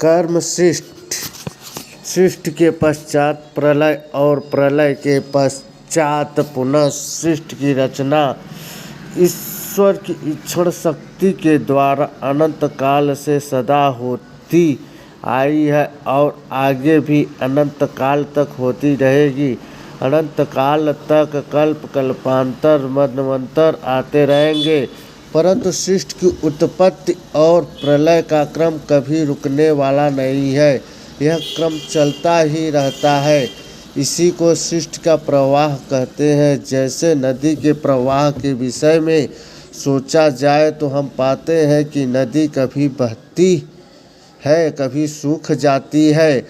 कर्म सृष्टि के पश्चात प्रलय और प्रलय के पश्चात पुनः सृष्टि की रचना ईश्वर की इच्छा शक्ति के द्वारा अनंत काल से सदा होती आई है और आगे भी अनंत काल तक होती रहेगी। अनंत काल तक कल्प कल्पांतर मन्वंतर आते रहेंगे, परंतु सृष्टि की उत्पत्ति और प्रलय का क्रम कभी रुकने वाला नहीं है। यह क्रम चलता ही रहता है। इसी को सृष्टि का प्रवाह कहते हैं। जैसे नदी के प्रवाह के विषय में सोचा जाए तो हम पाते हैं कि नदी कभी बहती है, कभी सूख जाती है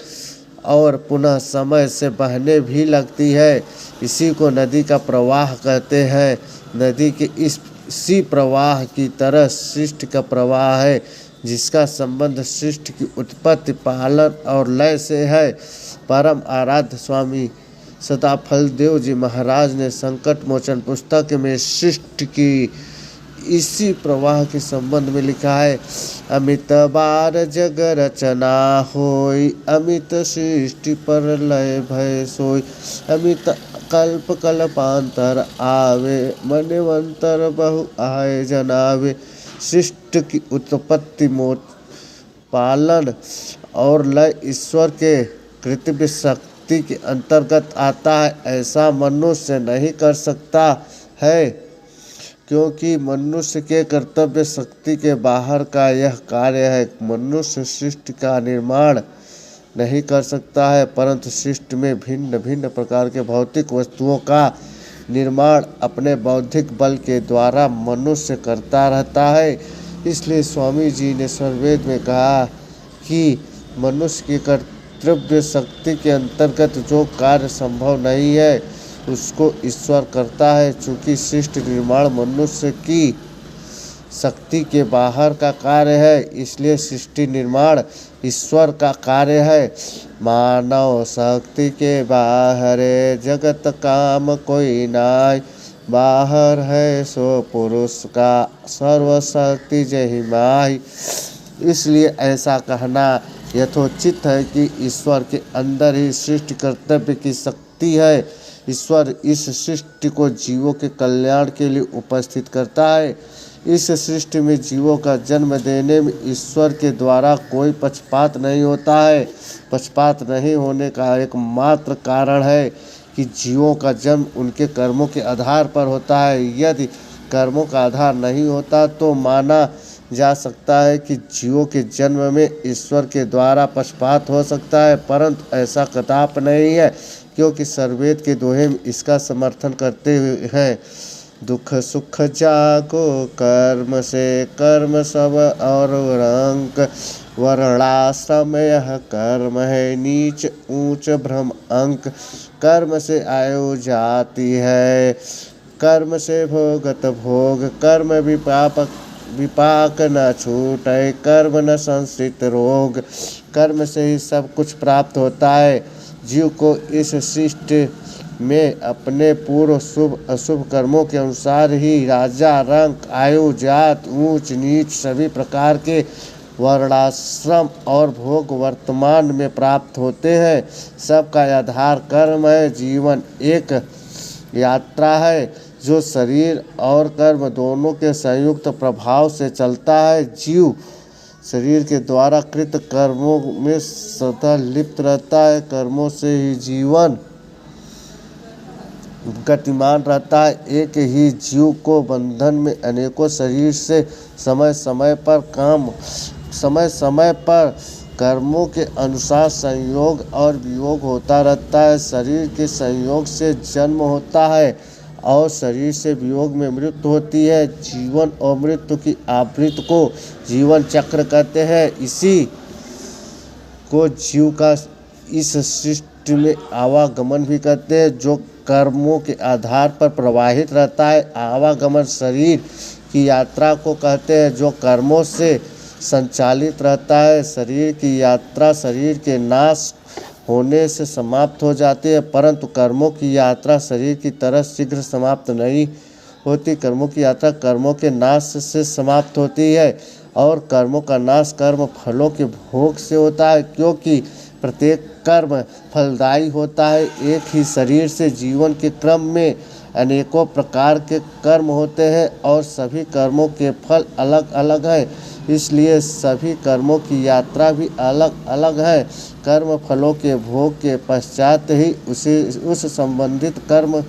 और पुनः समय से बहने भी लगती है। इसी को नदी का प्रवाह कहते हैं। नदी के इसी प्रवाह की तरह सृष्टि का प्रवाह है, जिसका संबंध सृष्टि की उत्पत्ति, पालन और लय से है। परम आराध्य स्वामी सदाफल देव जी महाराज ने संकट मोचन पुस्तक में सृष्टि की इसी प्रवाह के संबंध में लिखा है। अमित बार जग रचना होई, अमित सृष्टि पर लय भय सोई। अमित कल्प कल्पांतर आवे, मन्वंतर बहु आए जनावे। सृष्टि की उत्पत्ति पालन और लय ईश्वर के कृत्य शक्ति के अंतर्गत आता है। ऐसा मनुष्य नहीं कर सकता है, क्योंकि मनुष्य के कर्तव्य शक्ति के बाहर का यह कार्य है। मनुष्य सृष्टि का निर्माण नहीं कर सकता है, परंतु सृष्टि में भिन्न भिन्न प्रकार के भौतिक वस्तुओं का निर्माण अपने बौद्धिक बल के द्वारा मनुष्य करता रहता है। इसलिए स्वामी जी ने सर्ववेद में कहा कि मनुष्य की कर्तव्य शक्ति के अंतर्गत जो कार्य संभव नहीं है उसको ईश्वर करता है। चूँकि सृष्टि निर्माण मनुष्य की शक्ति के बाहर का कार्य है, इसलिए सृष्टि निर्माण ईश्वर का कार्य है। मानव शक्ति के बाहर जगत काम कोई नाय, बाहर है सो पुरुष का सर्वशक्ति जहि माही। इसलिए ऐसा कहना यथोचित है कि ईश्वर के अंदर ही सृष्टि कर्तव्य की शक्ति है। ईश्वर इस सृष्टि को जीवों के कल्याण के लिए उपस्थित करता है। इस सृष्टि में जीवों का जन्म देने में ईश्वर के द्वारा कोई पक्षपात नहीं होता है। पक्षपात नहीं होने का एकमात्र कारण है कि जीवों का जन्म उनके कर्मों के आधार पर होता है। यदि कर्मों का आधार नहीं होता तो माना जा सकता है कि जीवों के जन्म में ईश्वर के द्वारा पक्षपात हो सकता है, परंतु ऐसा कदाप नहीं है, क्योंकि सर्ववेद के दोहे में इसका समर्थन करते हुए हैं। दुख सुख जागो कर्म से, कर्म सब और रंक। वर्णाश्रम यह कर्म है, नीच ऊंच भ्रम अंक। कर्म से आयु जाती है, कर्म से भोगत भोग। कर्म विपाक न छूटे, कर्म न संस्कृत रोग। कर्म से ही सब कुछ प्राप्त होता है। जीव को इस सृष्टि में अपने पूर्व शुभ अशुभ कर्मों के अनुसार ही राजा, रंक, आयु, जात, ऊंच नीच सभी प्रकार के वर्णाश्रम और भोग वर्तमान में प्राप्त होते हैं। सबका आधार कर्म है। जीवन एक यात्रा है जो शरीर और कर्म दोनों के संयुक्त प्रभाव से चलता है। जीव शरीर के द्वारा कृत कर्मों में सदा लिप्त रहता है। कर्मों से ही जीवन गतिमान रहता है। एक ही जीव को बंधन में अनेकों शरीर से समय समय पर कर्मों के अनुसार संयोग और वियोग होता रहता है। शरीर के संयोग से जन्म होता है और शरीर से वियोग में मृत्यु होती है। जीवन और मृत्यु की आवृत्ति को जीवन चक्र कहते हैं। इसी को जीव का इस सृष्टि में आवागमन भी कहते हैं, जो कर्मों के आधार पर प्रवाहित रहता है। आवागमन शरीर की यात्रा को कहते हैं, जो कर्मों से संचालित रहता है। शरीर की यात्रा शरीर के नाश होने से समाप्त हो जाती है, परंतु कर्मों की यात्रा शरीर की तरह शीघ्र समाप्त नहीं होती। कर्मों की यात्रा कर्मों के नाश से समाप्त होती है। और कर्मों का नाश कर्म फलों के भोग से होता है, क्योंकि प्रत्येक कर्म फलदायी होता है। एक ही शरीर से जीवन के क्रम में अनेकों प्रकार के कर्म होते हैं और सभी कर्मों के फल अलग अलग हैं, इसलिए सभी कर्मों की यात्रा भी अलग अलग है। कर्म फलों के भोग के पश्चात ही उस संबंधित कर्म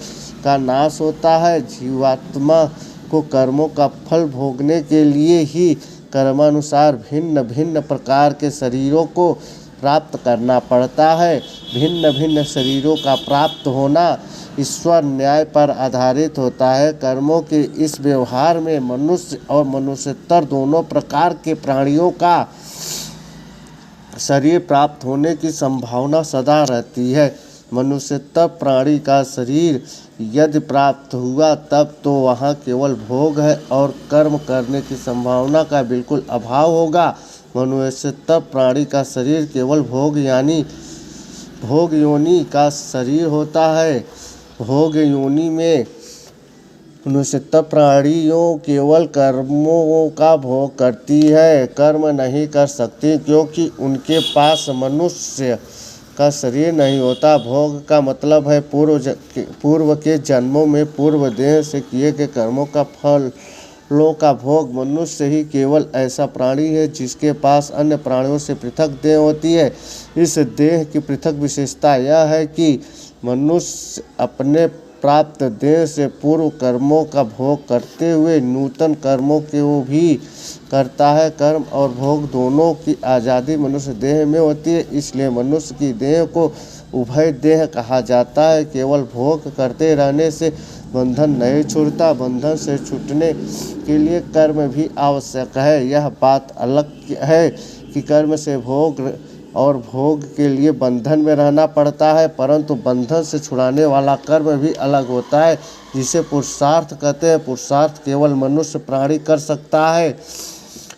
का नाश होता है। जीवात्मा को कर्मों का फल भोगने के लिए ही कर्मानुसार भिन्न भिन्न प्रकार के शरीरों को प्राप्त करना पड़ता है। भिन्न भिन्न शरीरों का प्राप्त होना ईश्वर न्याय पर आधारित होता है। कर्मों के इस व्यवहार में मनुष्य और मनुष्यतर दोनों प्रकार के प्राणियों का शरीर प्राप्त होने की संभावना सदा रहती है। मनुष्यतर प्राणी का शरीर यदि प्राप्त हुआ तब तो वहाँ केवल भोग है और कर्म करने की संभावना का बिल्कुल अभाव होगा। मनुष्यतर प्राणी का शरीर केवल भोग योनि का शरीर होता है। भोग योनि में मनुष्यतर प्राणियों केवल कर्मों का भोग करती है, कर्म नहीं कर सकती, क्योंकि उनके पास मनुष्य का शरीर नहीं होता। भोग का मतलब है पूर्व के जन्मों में पूर्व देह से किए गए कर्मों का फलों का भोग। मनुष्य ही केवल ऐसा प्राणी है जिसके पास अन्य प्राणियों से पृथक देह होती है। इस देह की पृथक विशेषता यह है कि मनुष्य अपने प्राप्त देह से पूर्व कर्मों का भोग करते हुए नूतन कर्मों को भी करता है। कर्म और भोग दोनों की आज़ादी मनुष्य देह में होती है, इसलिए मनुष्य की देह को उभय देह कहा जाता है। केवल भोग करते रहने से बंधन नहीं छूटता, बंधन से छूटने के लिए कर्म भी आवश्यक है। यह बात अलग है कि कर्म से भोग और भोग के लिए बंधन में रहना पड़ता है, परंतु बंधन से छुड़ाने वाला कर्म भी अलग होता है, जिसे पुरुषार्थ कहते हैं। पुरुषार्थ केवल मनुष्य प्राणी कर सकता है,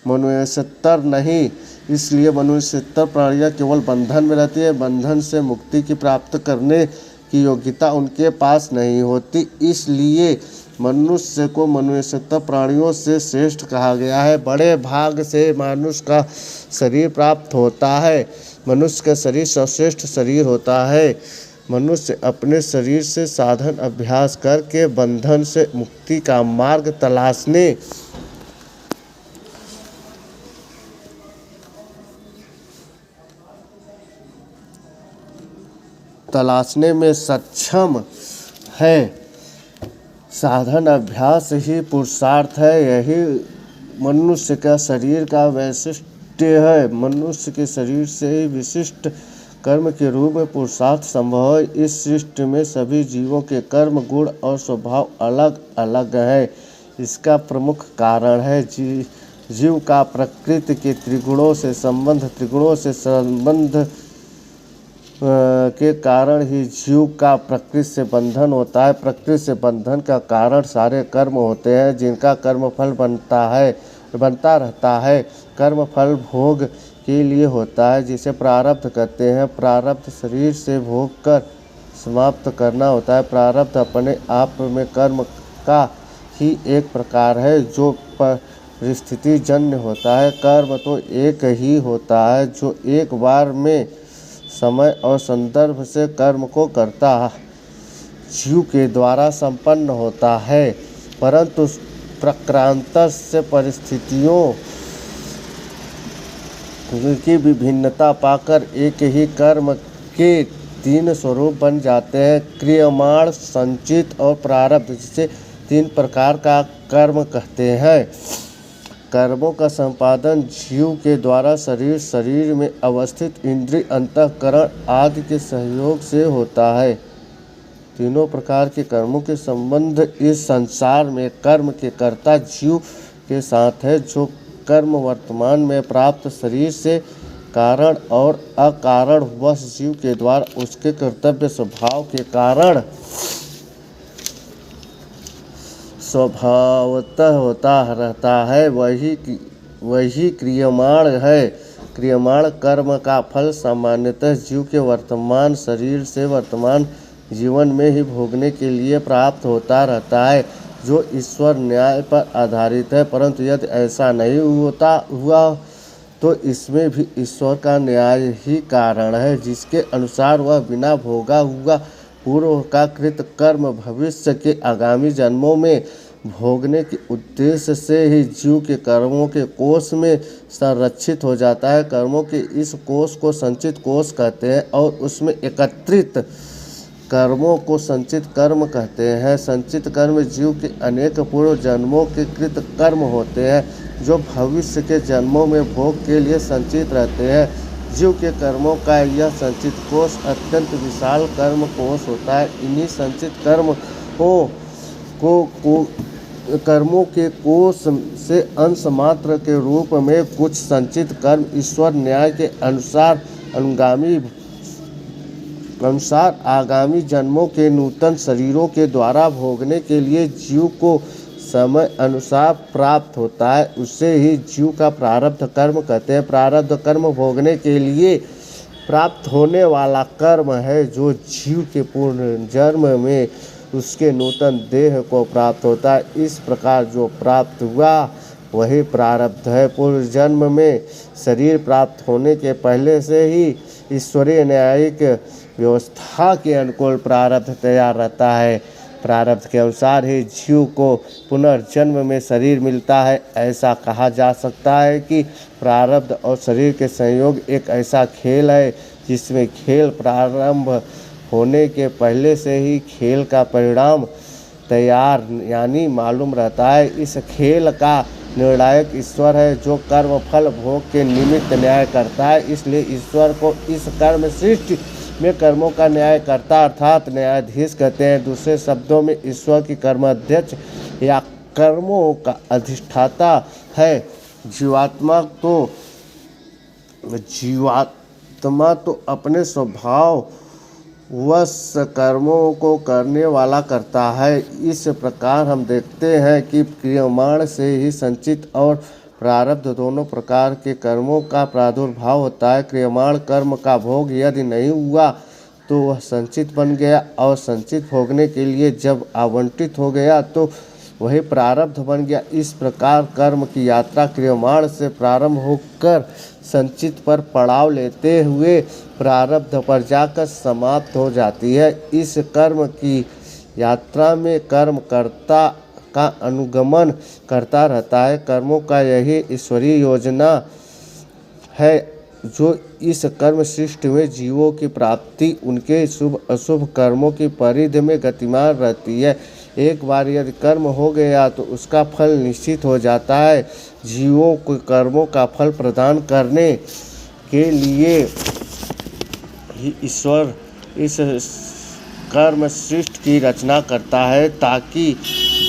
मनुष्यतर नहीं। इसलिए मनुष्यतर प्राणियाँ केवल बंधन में रहती है। बंधन से मुक्ति की प्राप्त करने की योग्यता उनके पास नहीं होती, इसलिए मनुष्य को मनुष्यतर प्राणियों से श्रेष्ठ कहा गया है। बड़े भाग से मनुष्य का शरीर प्राप्त होता है। मनुष्य का शरीर सर्वश्रेष्ठ शरीर होता है। मनुष्य अपने शरीर से साधन अभ्यास करके बंधन से मुक्ति का मार्ग तलाशने में सक्षम है। साधन अभ्यास ही पुरुषार्थ है। यही मनुष्य का शरीर का वैशिष्ट्य है। मनुष्य के शरीर से ही विशिष्ट कर्म के रूप में पुरुषार्थ संभव है। इस सृष्टि में सभी जीवों के कर्म गुण और स्वभाव अलग अलग है। इसका प्रमुख कारण है जीव का प्रकृति के त्रिगुणों से संबंध के कारण ही जीव का प्रकृति से बंधन होता है। प्रकृति से बंधन का कारण सारे कर्म होते हैं, जिनका कर्म फल बनता रहता है। कर्म फल भोग के लिए होता है, जिसे प्रारब्ध कहते हैं। प्रारब्ध शरीर से भोग कर समाप्त करना होता है। प्रारब्ध अपने आप में कर्म का ही एक प्रकार है, जो परिस्थिति जन्य होता है। कर्म तो एक ही होता है, जो एक बार में समय और संदर्भ से कर्म को करता जीव के द्वारा संपन्न होता है, परंतु प्रक्रांतर से परिस्थितियों की विभिन्नता पाकर एक ही कर्म के तीन स्वरूप बन जाते हैं, क्रियमाण, संचित और प्रारब्ध, जिसे तीन प्रकार का कर्म कहते हैं। कर्मों का संपादन जीव के द्वारा शरीर में अवस्थित इंद्रिय, अंतःकरण आदि के सहयोग से होता है। तीनों प्रकार के कर्मों के संबंध इस संसार में कर्म के कर्ता जीव के साथ है, जो कर्म वर्तमान में प्राप्त शरीर से कारण और अकारण वश जीव के द्वारा उसके कर्तव्य स्वभाव के कारण स्वभावतः होता रहता है, वही क्रियमाण है। क्रियमाण कर्म का फल सामान्यतः जीव के वर्तमान शरीर से वर्तमान जीवन में ही भोगने के लिए प्राप्त होता रहता है। जो ईश्वर न्याय पर आधारित है, परंतु यदि ऐसा नहीं हुआ तो इसमें भी ईश्वर का न्याय ही कारण है, जिसके अनुसार वह बिना भोगा हुआ पूर्व का कृत कर्म भविष्य के आगामी जन्मों में भोगने के उद्देश्य से ही जीव के कर्मों के कोष में संरक्षित हो जाता है। कर्मों के इस कोष को संचित कोष कहते हैं और उसमें एकत्रित कर्मों को संचित कर्म कहते हैं। संचित कर्म जीव के अनेक पूर्व जन्मों के कृत कर्म होते हैं, जो भविष्य के जन्मों में भोग के लिए संचित रहते हैं। जीव के कर्मों का यह संचित कोष अत्यंत विशाल कर्म कोष होता है। इन्हीं संचित कर्मों के कोष से अंश मात्र के रूप में कुछ संचित कर्म ईश्वर न्याय के अनुसार आगामी जन्मों के नूतन शरीरों के द्वारा भोगने के लिए जीव को समय अनुसार प्राप्त होता है। उसे ही जीव का प्रारब्ध कर्म कहते हैं। प्रारब्ध कर्म भोगने के लिए प्राप्त होने वाला कर्म है, जो जीव के पूर्ण जन्म में उसके नूतन देह को प्राप्त होता है। इस प्रकार जो प्राप्त हुआ वही प्रारब्ध है। पूर्व जन्म में शरीर प्राप्त होने के पहले से ही ईश्वरीय न्यायिक व्यवस्था के अनुकूल प्रारब्ध तैयार रहता है। प्रारब्ध के अनुसार ही जीव को पुनर्जन्म में शरीर मिलता है। ऐसा कहा जा सकता है कि प्रारब्ध और शरीर के संयोग एक ऐसा खेल है जिसमें खेल प्रारंभ होने के पहले से ही खेल का परिणाम तैयार यानी मालूम रहता है। इस खेल का निर्णायक ईश्वर है, जो कर्म फल भोग के निमित्त न्याय करता है। इसलिए ईश्वर को इस कर्म सृष्टि में कर्मों का न्याय करता अर्थात न्यायाधीश कहते हैं। दूसरे शब्दों में ईश्वर की कर्माध्यक्ष या कर्मों का अधिष्ठाता है। जीवात्मा तो अपने स्वभाव वश कर्मों को करने वाला करता है। इस प्रकार हम देखते हैं कि क्रियमाण से ही संचित और प्रारब्ध दोनों प्रकार के कर्मों का प्रादुर्भाव होता है। क्रियमाण कर्म का भोग यदि नहीं हुआ तो वह संचित बन गया और संचित भोगने के लिए जब आवंटित हो गया तो वही प्रारब्ध बन गया। इस प्रकार कर्म की यात्रा क्रियमाण से प्रारंभ होकर संचित पर पड़ाव लेते हुए प्रारब्ध पर जाकर समाप्त हो जाती है। इस कर्म की यात्रा में कर्मकर्ता का अनुगमन करता रहता है। कर्मों का यही ईश्वरीय योजना है, जो इस कर्म सृष्टि में जीवों की प्राप्ति उनके शुभ अशुभ कर्मों की परिधि में गतिमान रहती है। एक बार यदि कर्म हो गया तो उसका फल निश्चित हो जाता है। जीवों को कर्मों का फल प्रदान करने के लिए ही ईश्वर इस कर्म सृष्टि की रचना करता है, ताकि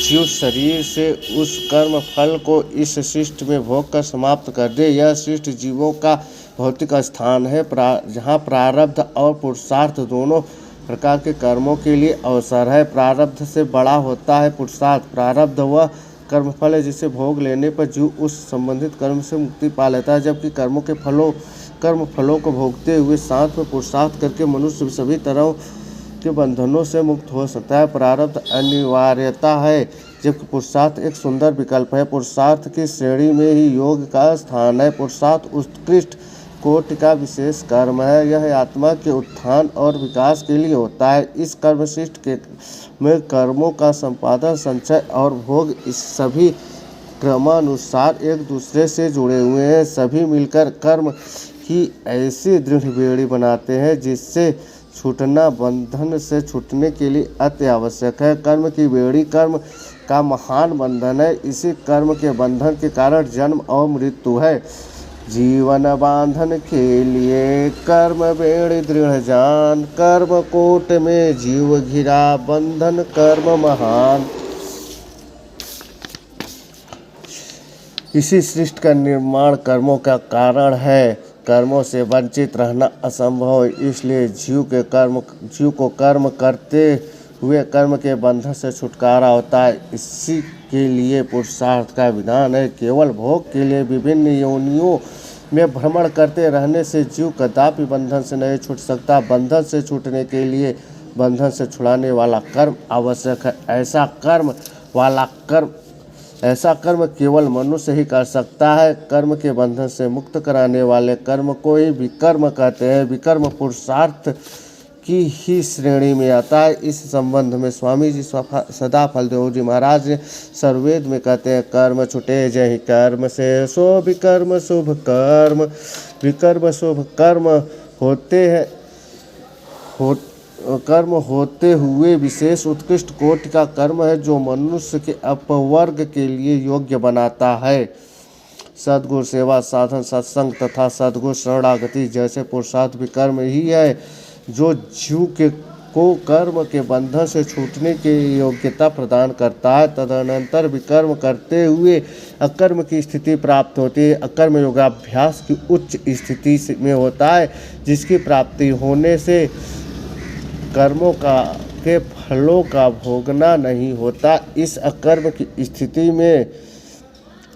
जीव शरीर से उस कर्म फल को इस सृष्टि में भोग कर समाप्त कर दे। यह सृष्टि जीवों का भौतिक स्थान है, जहाँ प्रारब्ध और पुरुषार्थ दोनों प्रकार के कर्मों के लिए अवसर है। प्रारब्ध से बड़ा होता है पुरुषार्थ। प्रारब्ध वह कर्मफल है जिसे भोग लेने पर जीव उस संबंधित कर्म से मुक्ति पा लेता है, जबकि कर्म फलों को भोगते हुए साथ में पुरुषार्थ करके मनुष्य सभी तरह के बंधनों से मुक्त हो सकता है। प्रारब्ध अनिवार्यता है, जबकि पुरुषार्थ एक सुंदर विकल्प है। पुरुषार्थ की श्रेणी में ही योग का स्थान है। पुरुषार्थ उत्कृष्ट कोटि का विशेष कर्म है। यह आत्मा के उत्थान और विकास के लिए होता है। इस कर्म सृष्टि में कर्मों का संपादन, संचय और भोग इस सभी क्रमानुसार एक दूसरे से जुड़े हुए हैं। सभी मिलकर कर्म की ऐसी दृढ़ बेड़ी बनाते हैं जिससे छूटना बंधन से छूटने के लिए अति आवश्यक है। कर्म की बेड़ी कर्म का महान बंधन है। इसी कर्म के बंधन के कारण जन्म और मृत्यु है। जीवन बांधन के लिए कर्म बेड़ी दृढ़ जान, कर्म कोट में जीव घिरा बंधन कर्म महान। इसी सृष्टि का निर्माण कर्मों का कारण है। कर्मों से वंचित रहना असंभव है, इसलिए जीव को कर्म करते हुए कर्म के बंधन से छुटकारा होता है। इसी के लिए पुरुषार्थ का विधान है। केवल भोग के लिए विभिन्न योनियों में भ्रमण करते रहने से जीव कदापि बंधन से नहीं छूट सकता। बंधन से छूटने के लिए बंधन से छुड़ाने वाला कर्म आवश्यक है। ऐसा कर्म वाला कर्म, ऐसा कर्म केवल मनुष्य ही कर सकता है। कर्म के बंधन से मुक्त कराने वाले कर्म को ही विकर्म कहते हैं। विकर्म पुरुषार्थ की ही श्रेणी में आता है। इस संबंध में स्वामी जी सदाफल देव जी महाराज ने सर्ववेद में कहते हैं, कर्म छुटे जहि कर्म से सो विकर्म शुभ कर्म। विकर्म शुभ कर्म होते हैं कर्म होते हुए विशेष उत्कृष्ट कोटि का कर्म है, जो मनुष्य के अपवर्ग के लिए योग्य बनाता है। सद्गुरु सेवा साधन सत्संग तथा सद्गुरु शरणागति जैसे पुरुषार्थ विकर्म ही है, जो जीव को कर्म के बंधन से छूटने की योग्यता प्रदान करता है। तदनंतर विकर्म करते हुए अकर्म की स्थिति प्राप्त होती है। अकर्म योगाभ्यास की उच्च स्थिति में होता है, जिसकी प्राप्ति होने से कर्मों के फलों का भोगना नहीं होता। इस अकर्म की स्थिति में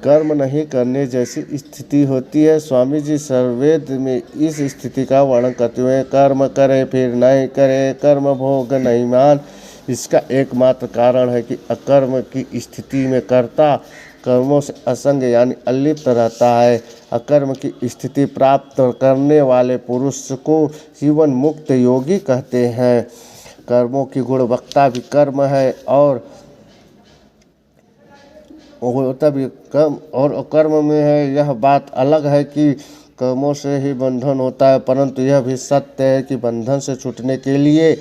कर्म नहीं करने जैसी स्थिति होती है। स्वामी जी सर्ववेद में इस स्थिति का वर्णन करते हुए, कर्म करे फिर नहीं करे, कर्म भोग नहीं मान। इसका एकमात्र कारण है कि अकर्म की स्थिति में कर्ता कर्मों से असंग यानी अलिप्त रहता है। अकर्म की स्थिति प्राप्त करने वाले पुरुष को जीवन मुक्त योगी कहते हैं। कर्मों की गुणवत्ता भी कर्म है और तभी कर्म और अकर्म में है। यह बात अलग है कि कर्मों से ही बंधन होता है, परंतु यह भी सत्य है कि बंधन से छूटने के लिए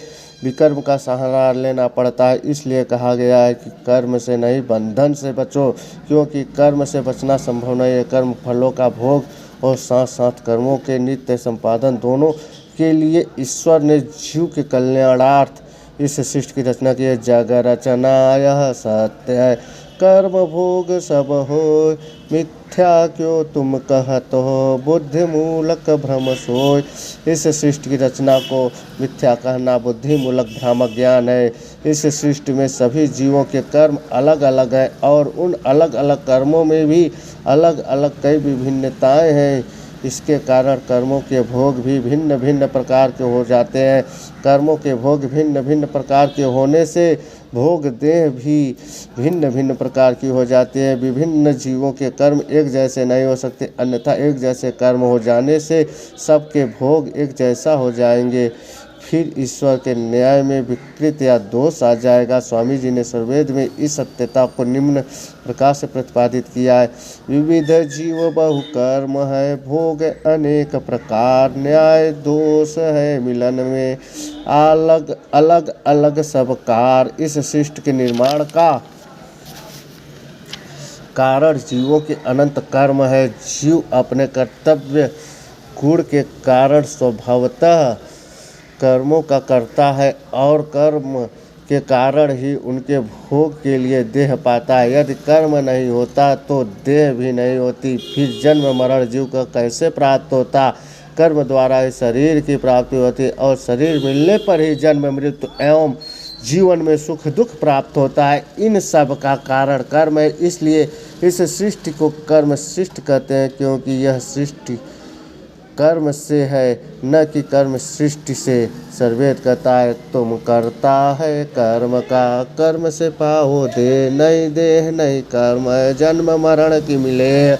विकर्म का सहारा लेना पड़ता है। इसलिए कहा गया है कि कर्म से नहीं बंधन से बचो, क्योंकि कर्म से बचना संभव नहीं है। कर्म फलों का भोग और साथ साथ कर्मों के नित्य संपादन दोनों के लिए ईश्वर ने जीव के कल्याणार्थ इस सृष्टि की रचना की है। जग रचना यह सत्य है, कर्म भोग सब हो, मिथ्या क्यों तुम कहत हो, बुद्धि मूलक भ्रम सोय। इस सृष्टि की रचना को मिथ्या कहना बुद्धि मूलक भ्रामक ज्ञान है। इस सृष्टि में सभी जीवों के कर्म अलग अलग हैं और उन अलग अलग कर्मों में भी अलग अलग कई विभिन्नताएं हैं। इसके कारण कर्मों के भोग भी भिन्न भिन्न प्रकार के हो जाते हैं। कर्मों के भोग भिन्न भिन्न प्रकार के होने से भोग देह भी भिन्न भिन्न प्रकार की हो जाती है। विभिन्न जीवों के कर्म एक जैसे नहीं हो सकते, अन्यथा एक जैसे कर्म हो जाने से सबके भोग एक जैसा हो जाएंगे। फिर ईश्वर के न्याय में विकृत या दोष आ जाएगा। स्वामी जी ने सर्ववेद में इस सत्यता को निम्न प्रकार से प्रतिपादित किया है। विविध जीव बहु कर्म है, भोग अनेक प्रकार, न्याय दोष है मिलन में, अलग अलग अलग सब कार। इस सृष्टि के निर्माण का कारण जीवों के अनंत कर्म है। जीव अपने कर्तव्य गुण के कारण स्वभावतः कर्मों का करता है और कर्म के कारण ही उनके भोग के लिए देह पाता है। यदि कर्म नहीं होता तो देह भी नहीं होती, फिर जन्म मरण जीव का कैसे प्राप्त होता। कर्म द्वारा ही शरीर की प्राप्ति होती और शरीर मिलने पर ही जन्म मृत्यु एवं जीवन में सुख दुख प्राप्त होता है। इन सब का कारण कर्म है। इसलिए इस सृष्टि को कर्म सृष्टि कहते हैं, क्योंकि यह सृष्टि कर्म से है, न कि कर्म सृष्टि से। सर्ववेद कहता है, तुम करता है कर्म का, कर्म से पाओ दे, नहीं देह नहीं कर्म है, जन्म मरण की मिले।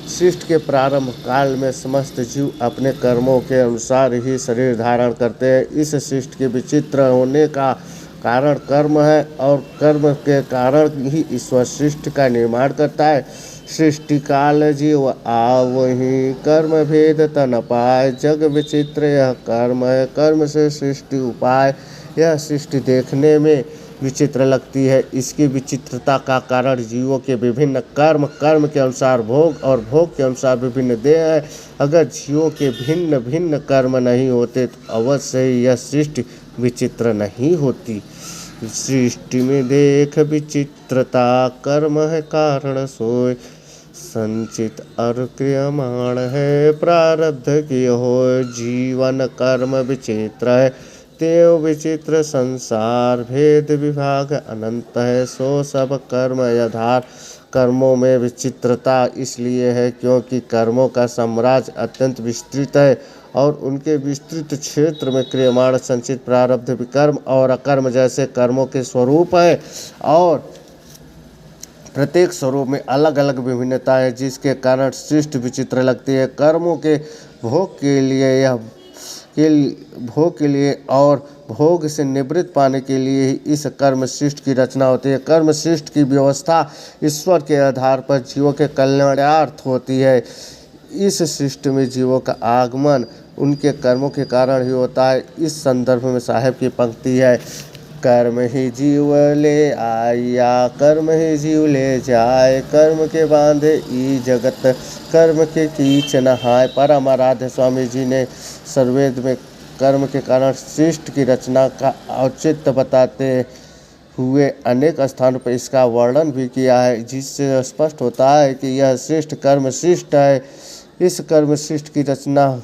सृष्टि के प्रारंभ काल में समस्त जीव अपने कर्मों के अनुसार ही शरीर धारण करते हैं। इस सृष्टि के विचित्र होने का कारण कर्म है और कर्म के कारण ही ईश्वर सृष्टि का निर्माण करता है। सृष्टि काल जीव आवहीं, कर्म भेद तन पाए, जग विचित्र यह कर्म है, कर्म से सृष्टि उपाय। यह सृष्टि देखने में विचित्र लगती है। इसकी विचित्रता का कारण जीवों के विभिन्न कर्म, कर्म के अनुसार भोग और भोग के अनुसार विभिन्न देह है। अगर जीवों के भिन्न भिन्न कर्म नहीं होते तो अवश्य ही यह सृष्टि विचित्र नहीं होती। सृष्टि में देख विचित्रता, कर्म है कारण सोय, संचित और क्रियमाण है, प्रारब्ध की हो, जीवन कर्म विचित्र है, तेव विचित्र संसार, भेद विभाग अनंत है, सो सब कर्म आधार। कर्मों में विचित्रता इसलिए है क्योंकि कर्मों का साम्राज्य अत्यंत विस्तृत है और उनके विस्तृत क्षेत्र में क्रियमाण संचित प्रारब्ध विकर्म और अकर्म जैसे कर्मों के स्वरूप है और प्रत्येक स्वरूप में अलग अलग विभिन्नता है, जिसके कारण सृष्टि विचित्र लगती है। कर्मों के भोग के लिए और भोग से निवृत्त पाने के लिए ही इस कर्म सृष्टि की रचना होती है। कर्म सृष्टि की व्यवस्था ईश्वर के आधार पर जीवों के कल्याणार्थ होती है। इस सृष्टि में जीवों का आगमन उनके कर्मों के कारण ही होता है। इस संदर्भ में साहेब की पंक्ति है, कर्म ही जीव ले आया, कर्म ही जीव ले जाए, कर्म के बांधे ई जगत, कर्म के कीच नहाय। परम आराध्य स्वामी जी ने सर्ववेद में कर्म के कारण सृष्टि की रचना का औचित्य बताते हुए अनेक स्थानों पर इसका वर्णन भी किया है, जिससे स्पष्ट होता है कि यह सृष्टि कर्म सृष्ट है। इस कर्म सृष्टि की रचना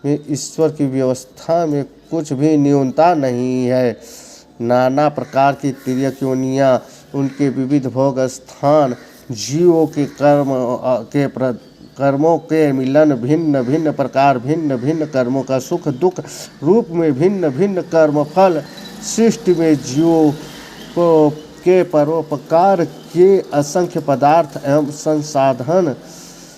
में ईश्वर की व्यवस्था में कुछ भी न्यूनता नहीं है। नाना प्रकार की तिर्यक योनियाँ, उनके विविध भोग स्थान, जीवों के कर्मों के मिलन, भिन्न भिन्न प्रकार, भिन्न भिन्न कर्मों का सुख दुख रूप में भिन्न भिन्न कर्म फल, सृष्टि में जीवों के परोपकार के असंख्य पदार्थ एवं संसाधन,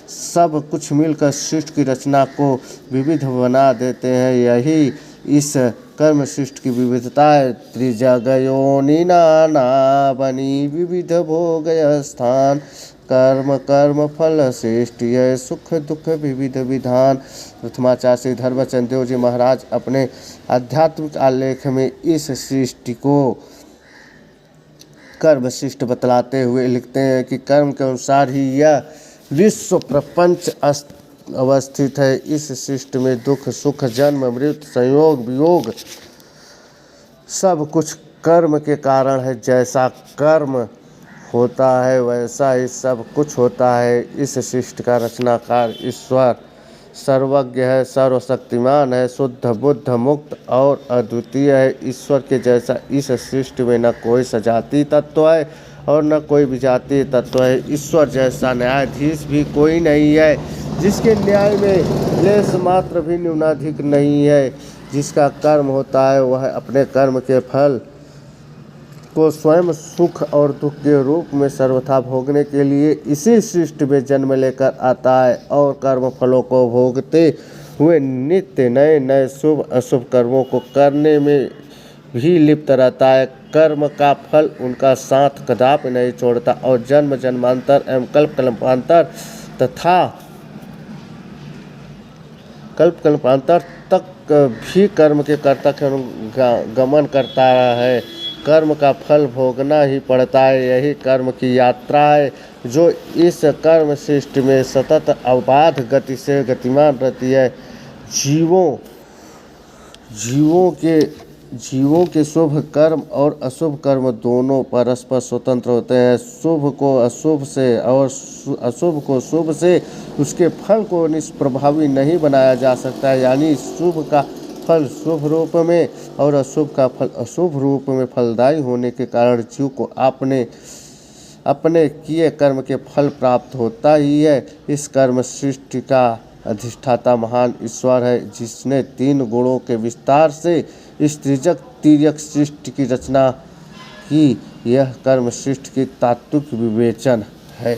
सब कुछ मिलकर सृष्टि की रचना को विविध बना देते हैं। यही इस कर्म सृष्टि की विविधता है। त्रिजग योनि नाना बनी, विविध भोग स्थान, कर्म कर्म फल सृष्टि है, सुख दुख विविध विधान। प्रथमाचार्य श्री धर्मचंद देव जी महाराज अपने आध्यात्मिक आलेख में इस सृष्टि को कर्म सृष्टि बतलाते हुए लिखते हैं कि कर्म के अनुसार ही यह विश्व प्रपंच अवस्थित है। इस सृष्टि में दुख सुख जन्म मृत्यु संयोग वियोग सब कुछ कर्म के कारण है। जैसा कर्म होता है वैसा ही सब कुछ होता है। इस सृष्टि का रचनाकार ईश्वर सर्वज्ञ है, सर्वशक्तिमान है, शुद्ध बुद्ध मुक्त और अद्वितीय है। ईश्वर के जैसा इस सृष्टि में न कोई सजातीय तत्व है और न कोई विजातीय तत्व है। ईश्वर जैसा न्यायाधीश भी कोई नहीं है, जिसके न्याय में लेश मात्र भी न्यूनाधिक नहीं है। जिसका कर्म होता है वह अपने कर्म के फल को स्वयं सुख और दुख के रूप में सर्वथा भोगने के लिए इसी सृष्टि में जन्म लेकर आता है और कर्म फलों को भोगते हुए नित्य नए नए शुभ अशुभ कर्मों को करने में भी लिप्त रहता है। कर्म का फल उनका साथ कदापि नहीं छोड़ता और जन्म जन्मांतर एवं कल्प कल्पांतर तथा कल्प कल्पांतर तक भी कर्म के कर्ता के गमन करता है। कर्म का फल भोगना ही पड़ता है। यही कर्म की यात्रा है जो इस कर्म सृष्टि में सतत अबाध गति से गतिमान रहती है। जीवों के शुभ कर्म और अशुभ कर्म दोनों परस्पर स्वतंत्र होते हैं। शुभ को अशुभ से और अशुभ को शुभ से उसके फल को निष्प्रभावी नहीं बनाया जा सकता है। यानी शुभ का फल शुभ रूप में और अशुभ का फल अशुभ रूप में फलदायी होने के कारण जीव को अपने किए कर्म के फल प्राप्त होता ही है। इस कर्म सृष्टि का अधिष्ठाता महान ईश्वर है, जिसने तीन गुणों के विस्तार से इस तिर्यक सृष्टि की रचना की। यह कर्म सृष्टि की तात्विक विवेचन है।